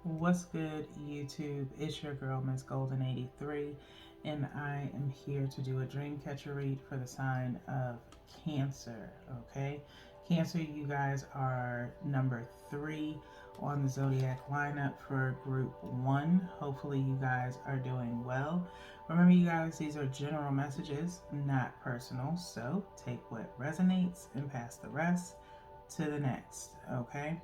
What's good, YouTube? It's your girl, Miss Golden 83, and I am here to do a dream catcher read for the sign of Cancer. Okay, Cancer, you guys are number 3 on the zodiac lineup for group 1. Hopefully, you guys are doing well. Remember, you guys, these are general messages, not personal, so take what resonates and pass the rest to the next. Okay.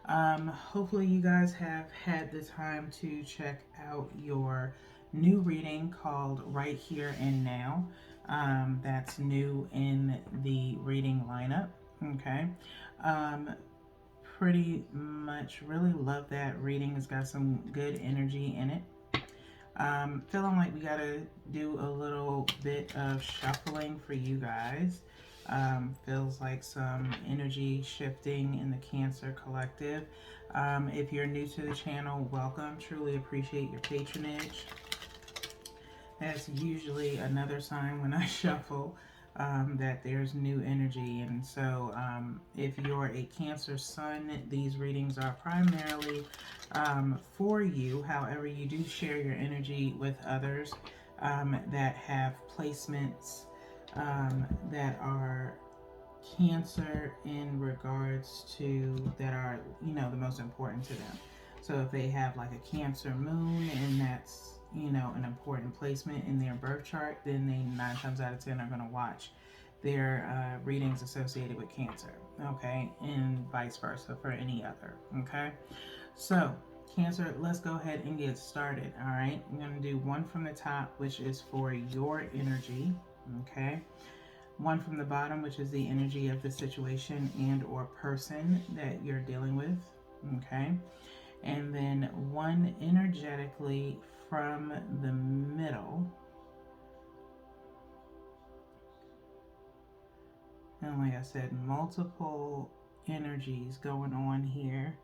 Hopefully, you guys have had the time to check out your new reading called Right Here and Now. That's new in the reading lineup. Okay. Um, Pretty much really love that reading. It's got some good energy in it. Feeling like we gotta do a little bit of shuffling for you guys. Feels like some energy shifting in the Cancer Collective. If you're new to the channel, welcome. Truly appreciate your patronage. That's usually another sign when I shuffle that there's new energy. And so if you're a Cancer Sun, these readings are primarily for you. However, you do share your energy with others that have placements that are Cancer in regards to that are, the most important to them. So if they have like a Cancer moon and that's, an important placement in their birth chart, then they 9 times out of 10 are going to watch their readings associated with Cancer. Okay. And vice versa for any other. Okay. So Cancer, let's go ahead and get started. All right. I'm going to do one from the top, which is for your energy. Okay. One from the bottom, which is the energy of the situation and or person that you're dealing with. Okay. And then one energetically from the middle. And like I said, multiple energies going on here.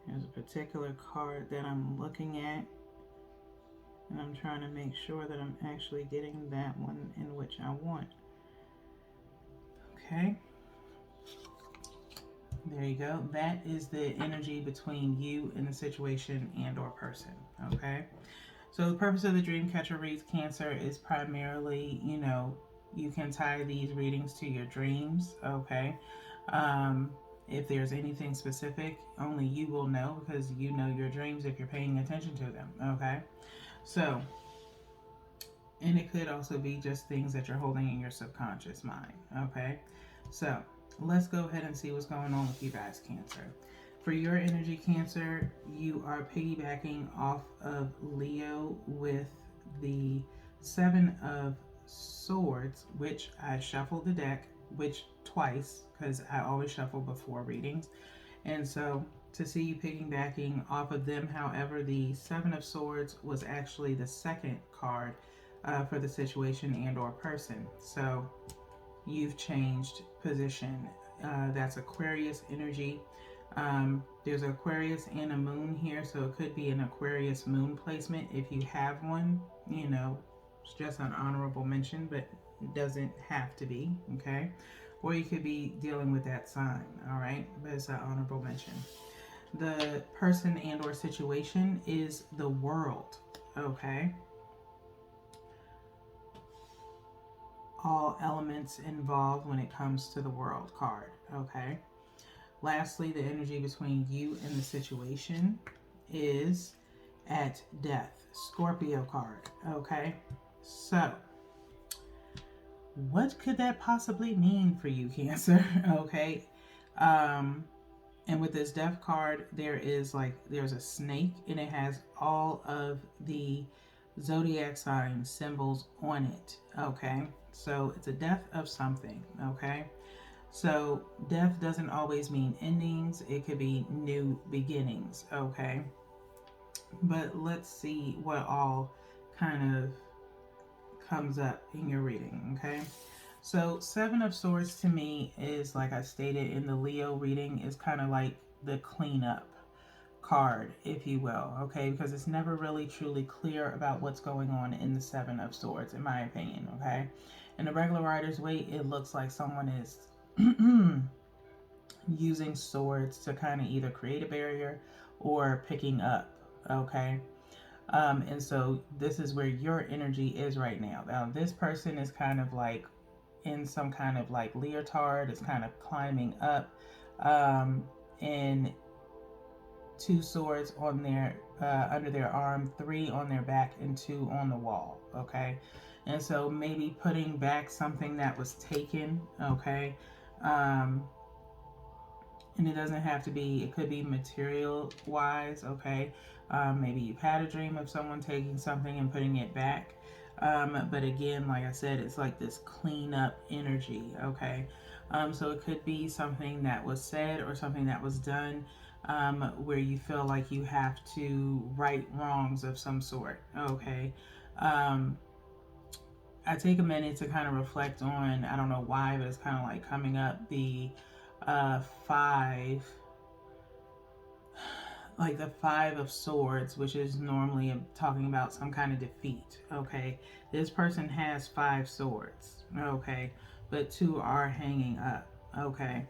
There's a particular card that I'm looking at, and I'm trying to make sure that I'm actually getting that one in which I want. Okay. There you go. That is the energy between you and the situation and or person. Okay. So the purpose of the Dreamcatcher Reads Cancer is primarily, you can tie these readings to your dreams. Okay. If there's anything specific, only you will know because you know your dreams if you're paying attention to them. Okay. So, and it could also be just things that you're holding in your subconscious mind. Okay. So let's go ahead and see what's going on with you guys, Cancer. For your energy, Cancer, you are piggybacking off of Leo with the 7 of Swords, which I shuffled the deck, which twice, because I always shuffle before readings. And so to see you piggybacking off of them, however, the 7 of Swords was actually the second card for the situation and or person. So you've changed position. That's Aquarius energy. There's an Aquarius and a moon here, so it could be an Aquarius moon placement. If you have one, it's just an honorable mention, but it doesn't have to be, okay? Or you could be dealing with that sign, all right? But it's an honorable mention. The person and or situation is the World, okay? All elements involved when it comes to the World card, okay? Lastly, the energy between you and the situation is at Death, Scorpio card, okay? So, what could that possibly mean for you, Cancer? Okay. And with this Death card, there's a snake and it has all of the zodiac sign symbols on it, okay? So it's a death of something, okay? So death doesn't always mean endings. It could be new beginnings, okay? But let's see what all kind of comes up in your reading, okay? So 7 of Swords to me is, like I stated in the Leo reading, is kind of like the cleanup card, if you will, okay? Because it's never really truly clear about what's going on in the 7 of Swords, in my opinion, okay? In the regular Rider's Waite, it looks like someone is using swords to kind of either create a barrier or picking up okay? And so this is where your energy is right now. Now, this person is kind of like in some kind of like leotard, is kind of climbing up, and two swords on their under their arm, three on their back, and two on the wall. Okay, and so maybe putting back something that was taken. Okay, um, and it doesn't have to be. It could be material wise. Okay, maybe you've had a dream of someone taking something and putting it back. But again, like I said, it's like this cleanup energy. Okay, so it could be something that was said or something that was done, where you feel like you have to right wrongs of some sort. Okay. Um, I take a minute to kind of reflect on, I don't know why, but it's kind of like coming up the five, like the five of swords, which is normally talking about some kind of defeat. Okay. This person has five swords. Okay. But two are hanging up. Okay.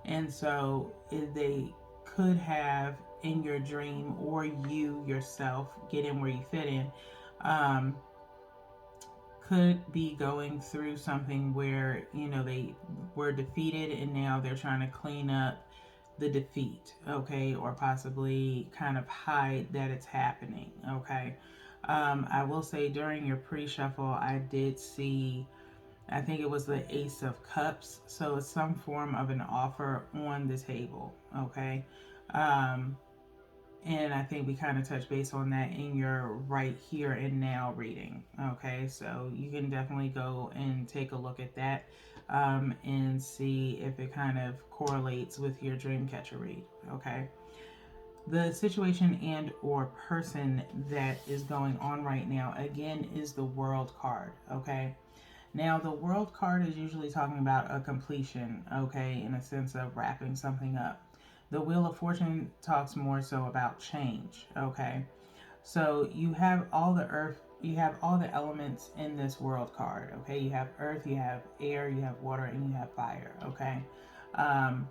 And so they could have in your dream, or you yourself get in where you fit in, um, could be going through something where, they were defeated and now they're trying to clean up the defeat, okay, or possibly kind of hide that it's happening, okay. I will say during your pre-shuffle, I did see, I think it was the Ace of Cups, so it's some form of an offer on the table, okay. Um, and I think we kind of touch base on that in your right here and now reading. Okay, so you can definitely go and take a look at that, and see if it kind of correlates with your dream catcher read. Okay, the situation and or person that is going on right now again is the World card. Okay, now the World card is usually talking about a completion, okay, in a sense of wrapping something up. The Wheel of Fortune talks more so about change, okay? So you have all the earth, you have all the elements in this World card, okay? You have earth, you have air, you have water, and you have fire, okay? Um,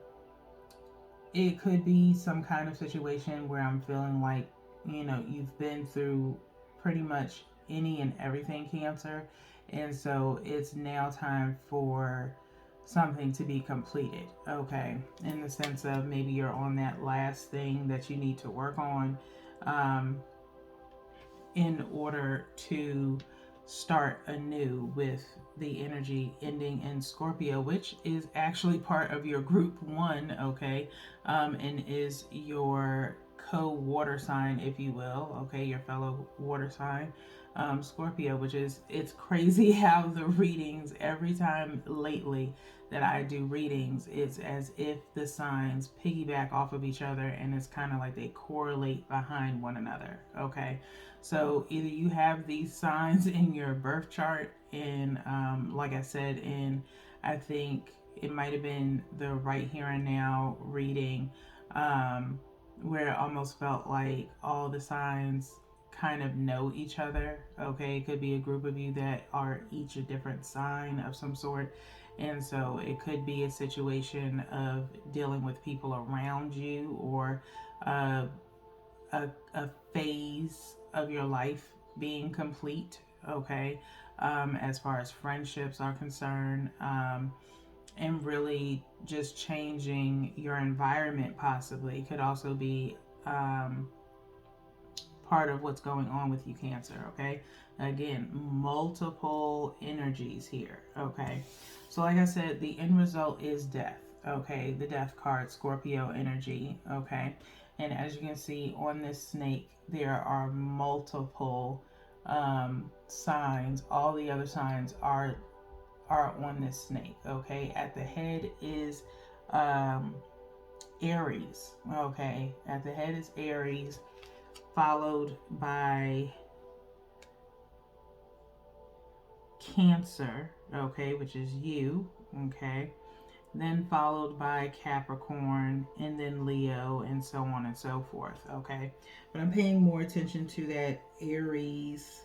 it could be some kind of situation where I'm feeling like, you've been through pretty much any and everything, Cancer. And so it's now time for something to be completed, okay? In the sense of maybe you're on that last thing that you need to work on, um, in order to start anew with the energy ending in Scorpio, which is actually part of your group one, okay, and is your co-water sign, if you will, okay, your fellow water sign, Scorpio, which is, it's crazy how the readings, every time lately that I do readings, it's as if the signs piggyback off of each other and it's kind of like they correlate behind one another, okay? So either you have these signs in your birth chart, and like I said, in I think it might have been the Right Here and Now reading, where it almost felt like all the signs kind of know each other. Okay, it could be a group of you that are each a different sign of some sort. And so it could be a situation of dealing with people around you, or uh, a phase of your life being complete, okay, as far as friendships are concerned, and really just changing your environment possibly could also be, part of what's going on with you, Cancer, okay? Again, multiple energies here, okay? So like I said, the end result is death, okay? The death card, Scorpio energy, okay? And as you can see on this snake, there are multiple signs. All the other signs are on this snake, okay? At the head is Aries, okay? At the head is Aries, followed by Cancer, okay, which is you, okay, then followed by Capricorn, and then Leo, and so on and so forth, okay. But I'm paying more attention to that Aries,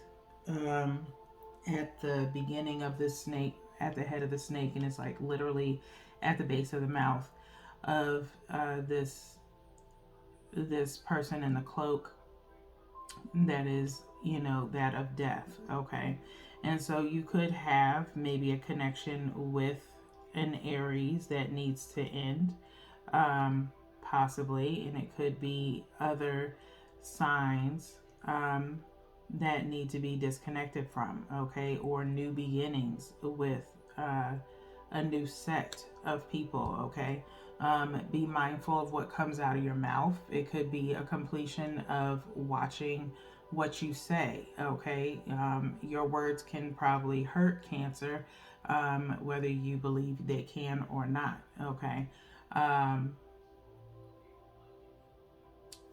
at the beginning of this snake, at the head of the snake, and it's like literally at the base of the mouth of this person in the cloak. that is, that of death, okay? And so you could have maybe a connection with an Aries that needs to end, um, possibly, and it could be other signs that need to be disconnected from, okay? Or new beginnings with a new set of people, okay? Be mindful of what comes out of your mouth. It could be a completion of watching what you say, okay? Your words can probably hurt Cancer, whether you believe they can or not, okay? Um,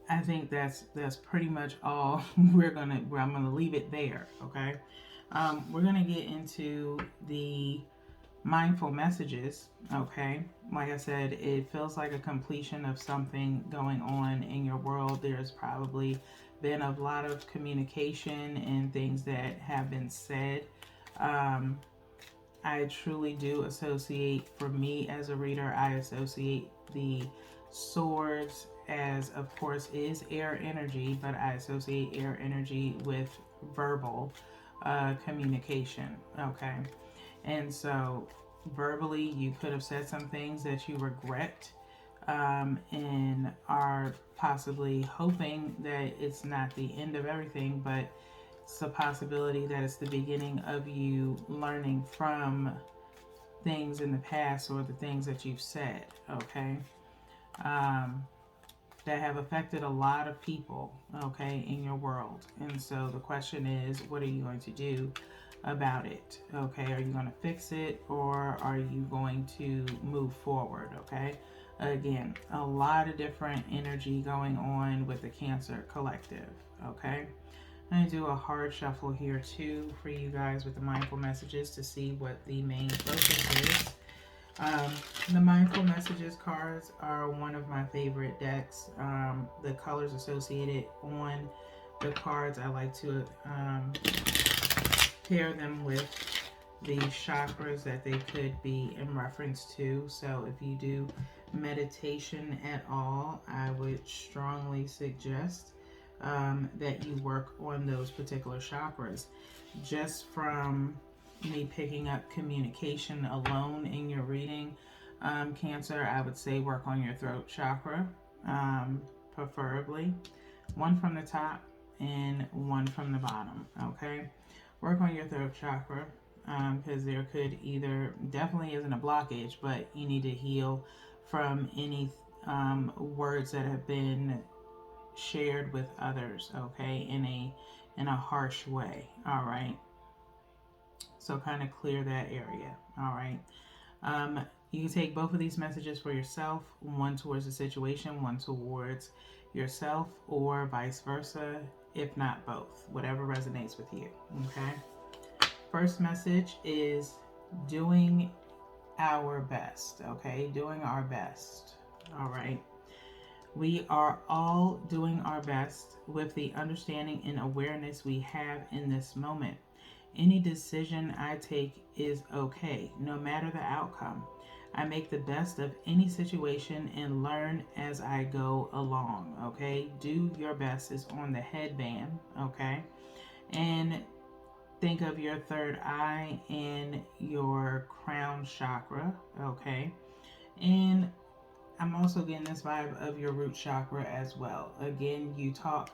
I think that's pretty much all I'm gonna leave it there, okay? We're gonna get into the mindful messages, okay? Like I said, it feels like a completion of something going on in your world. There's probably been a lot of communication and things that have been said. um, I truly do associate, for me as a reader, I associate the swords as, of course, is air energy, but I associate air energy with verbal communication, okay? And so, verbally, you could have said some things that you regret, and are possibly hoping that it's not the end of everything, but it's a possibility that it's the beginning of you learning from things in the past or the things that you've said, okay? Um, that have affected a lot of people, okay, in your world. And so the question is, what are you going to do about it? Okay, are you going to fix it, or are you going to move forward? Okay, again, a lot of different energy going on with the Cancer collective. Okay, I'm going to do a hard shuffle here too for you guys with the mindful messages to see what the main focus is. The Mindful Messages cards are one of my favorite decks. The colors associated on the cards, I like to pair them with the chakras that they could be in reference to. So if you do meditation at all, I would strongly suggest that you work on those particular chakras. Just from me picking up communication alone in your reading, Cancer, I would say work on your throat chakra, preferably. One from the top and one from the bottom, okay? Work on your throat chakra, because there could either, definitely isn't a blockage, but you need to heal from any words that have been shared with others, okay, in a harsh way, all right? So kind of clear that area, all right? You can take both of these messages for yourself, one towards the situation, one towards yourself, or vice versa, if not both, whatever resonates with you, okay? First message is doing our best, okay? Doing our best, all right? We are all doing our best with the understanding and awareness we have in this moment. Any decision I take is okay, no matter the outcome. I make the best of any situation and learn as I go along, okay? Do your best is on the headband, okay? And think of your third eye and your crown chakra, okay? And I'm also getting this vibe of your root chakra as well. Again, you talk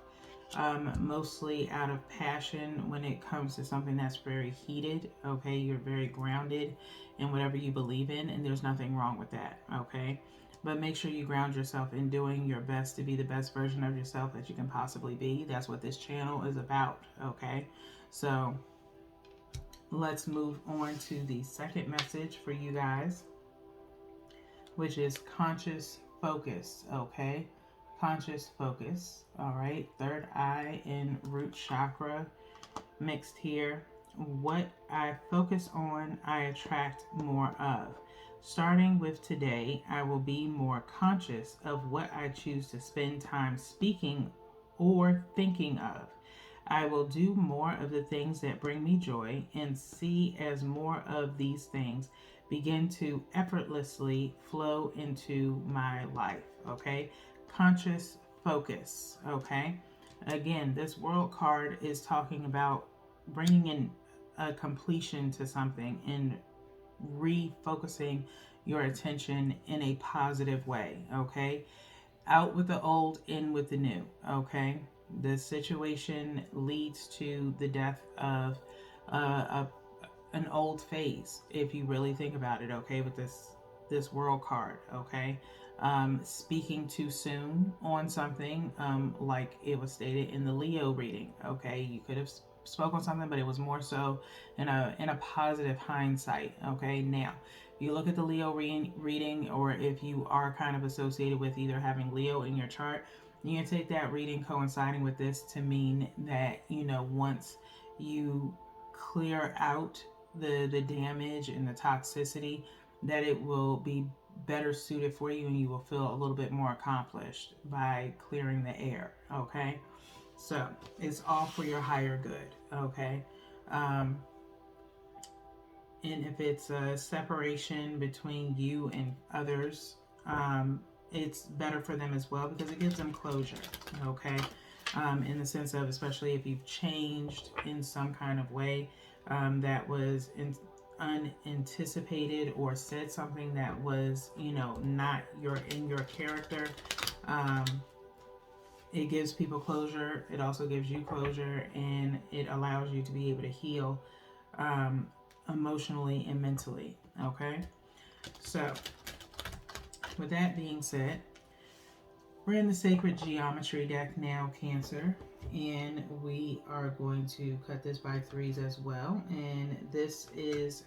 mostly out of passion when it comes to something that's very heated, okay? You're very grounded in whatever you believe in, and there's nothing wrong with that, okay? But make sure you ground yourself in doing your best to be the best version of yourself that you can possibly be. That's what this channel is about, okay? So let's move on to the second message for you guys, which is conscious focus, okay? Conscious focus, all right? Third eye and root chakra mixed here. What I focus on, I attract more of. Starting with today, I will be more conscious of what I choose to spend time speaking or thinking of. I will do more of the things that bring me joy and see as more of these things begin to effortlessly flow into my life, okay? Conscious focus, okay? Again, this World card is talking about bringing in a completion to something and refocusing your attention in a positive way, okay? Out with the old, in with the new, okay? The situation leads to the death of an old phase, if you really think about it, okay, with this World card, okay? Speaking too soon on something, like it was stated in the Leo reading, okay? You could have spoke on something, but it was more so in a positive hindsight, okay? Now, if you look at the Leo reading, or if you are kind of associated with either having Leo in your chart, you can take that reading coinciding with this to mean that, once you clear out the damage and the toxicity, that it will be better suited for you and you will feel a little bit more accomplished by clearing the air, okay? So it's all for your higher good, okay? um, and if it's a separation between you and others, it's better for them as well, because it gives them closure, okay? In the sense of, especially if you've changed in some kind of way, that was unanticipated, or said something that was, not in your character. Um, it gives people closure. It also gives you closure, and it allows you to be able to heal, um, emotionally and mentally. Okay, so with that being said, we're in the sacred geometry deck now, Cancer, and we are going to cut this by threes as well. And this is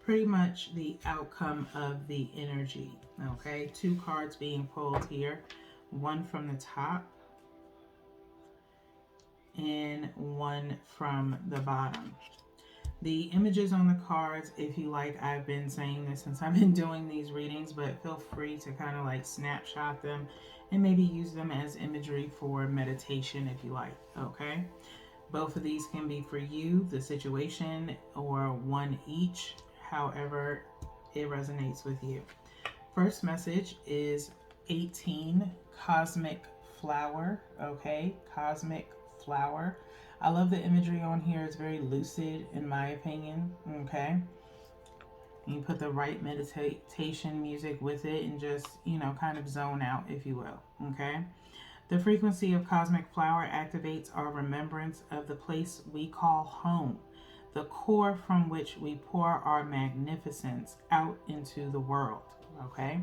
pretty much the outcome of the energy. Okay, two cards being pulled here, one from the top and one from the bottom. The images on the cards, if you like, I've been saying this since I've been doing these readings, but feel free to kind of like snapshot them and maybe use them as imagery for meditation if you like, okay? Both of these can be for you, the situation, or one each, however it resonates with you. First message is 18, Cosmic Flower, okay? Cosmic Flower. I love the imagery on here. It's very lucid, in my opinion, okay? You put the right meditation music with it and just, kind of zone out, if you will, okay? The frequency of Cosmic Flower activates our remembrance of the place we call home, the core from which we pour our magnificence out into the world, okay?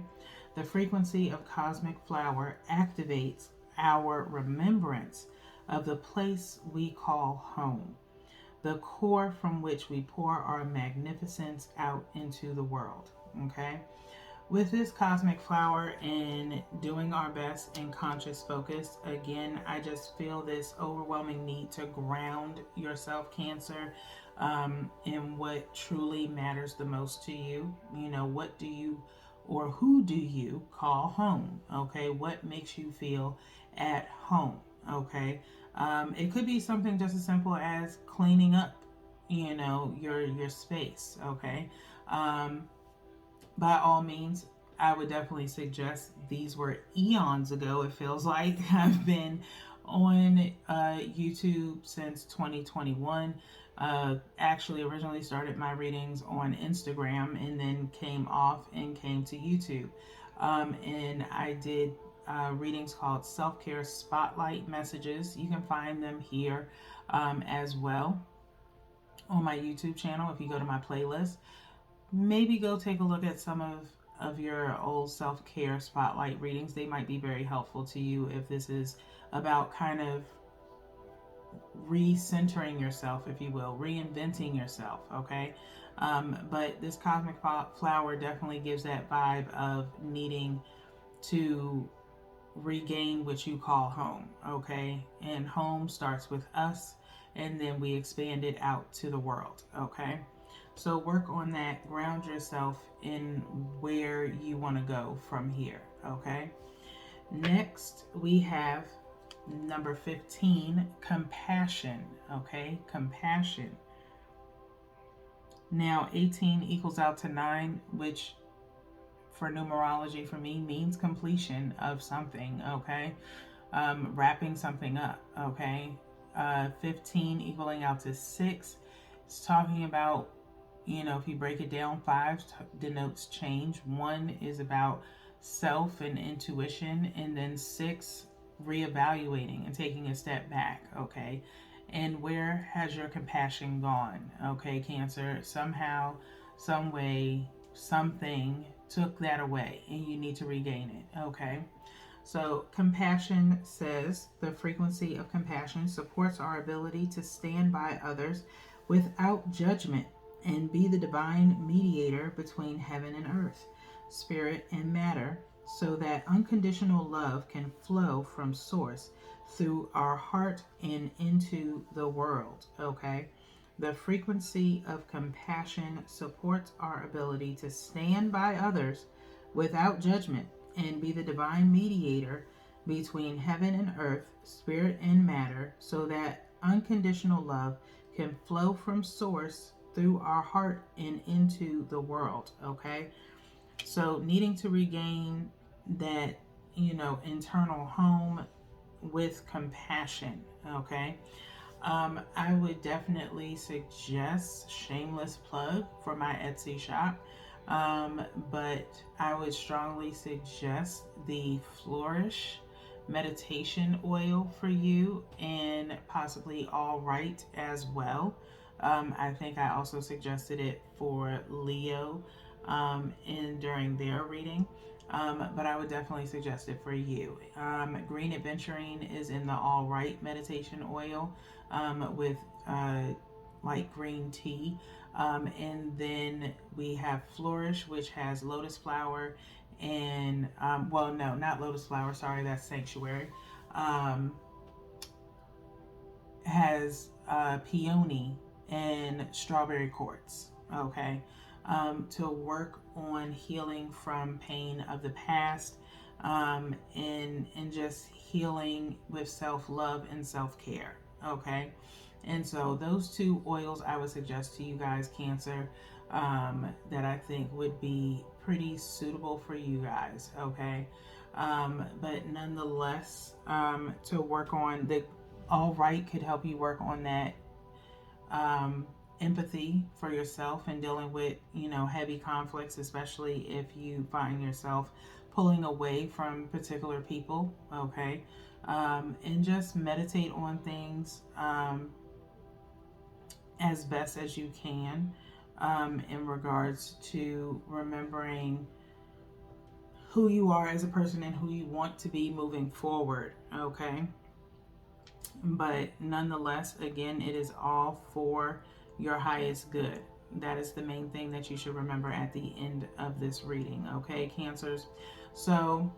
The frequency of Cosmic Flower activates our remembrance of the place we call home, the core from which we pour our magnificence out into the world, okay? With this Cosmic Flower and doing our best in conscious focus, again, I just feel this overwhelming need to ground yourself, Cancer, in what truly matters the most to you. What do you, or who do you call home? Okay, what makes you feel at home? Okay, it could be something just as simple as cleaning up, your space. Okay, by all means, I would definitely suggest, these were eons ago, it feels like. I've been on YouTube since 2021. Actually, originally started my readings on Instagram and then came off and came to YouTube. And I did readings called Self-Care Spotlight Messages. You can find them here as well on my YouTube channel if you go to my playlist. Maybe go take a look at some of your old self-care spotlight readings. They might be very helpful to you if this is about kind of recentering yourself, if you will, reinventing yourself, okay? But this Cosmic Flower definitely gives that vibe of needing to regain what you call home, okay? And home starts with us, and then we expand it out to the world, okay? So work on that, ground yourself in where you want to go from here, okay? Next, we have number 15, compassion, okay? Compassion. Now, 18 equals out to 9, which for numerology for me means completion of something, okay? wrapping something up, okay? 15 equaling out to 6. It's talking about, if you break it down, 5 denotes change, 1 is about self and intuition, and then 6, reevaluating and taking a step back, okay? And where has your compassion gone, okay, Cancer? Somehow, some way, something took that away, and you need to regain it, okay? So, compassion says the frequency of compassion supports our ability to stand by others without judgment and be the divine mediator between heaven and earth, spirit and matter, so that unconditional love can flow from source through our heart and into the world. Okay? The frequency of compassion supports our ability to stand by others without judgment and be the divine mediator between heaven and earth, spirit and matter, so that unconditional love can flow from source through our heart and into the world. Okay? So, needing to regain that, internal home with compassion. Okay? I would definitely suggest, shameless plug for my Etsy shop, but I would strongly suggest the Flourish meditation oil for you, and possibly All Right as well. I think I also suggested it for Leo during their reading. But I would definitely suggest it for you. Green Adventuring is in the All Right meditation oil, with like green tea. And then we have Flourish, which has lotus flower and, well, no, not lotus flower, sorry, that's Sanctuary. Um, has peony and strawberry quartz, okay, to work on healing from pain of the past, and just healing with self-love and self-care, okay? And so those two oils I would suggest to you guys, Cancer, that I think would be pretty suitable for you guys, okay? But nonetheless, to work on the All Right could help you work on that empathy for yourself and dealing with, heavy conflicts, especially if you find yourself pulling away from particular people, okay? And just meditate on things as best as you can, in regards to remembering who you are as a person and who you want to be moving forward, okay? But nonetheless, again, it is all for your highest good. That is the main thing that you should remember at the end of this reading, okay, Cancers? So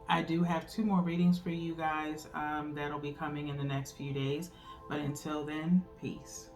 I do have 2 more readings for you guys that'll be coming in the next few days. But until then, peace.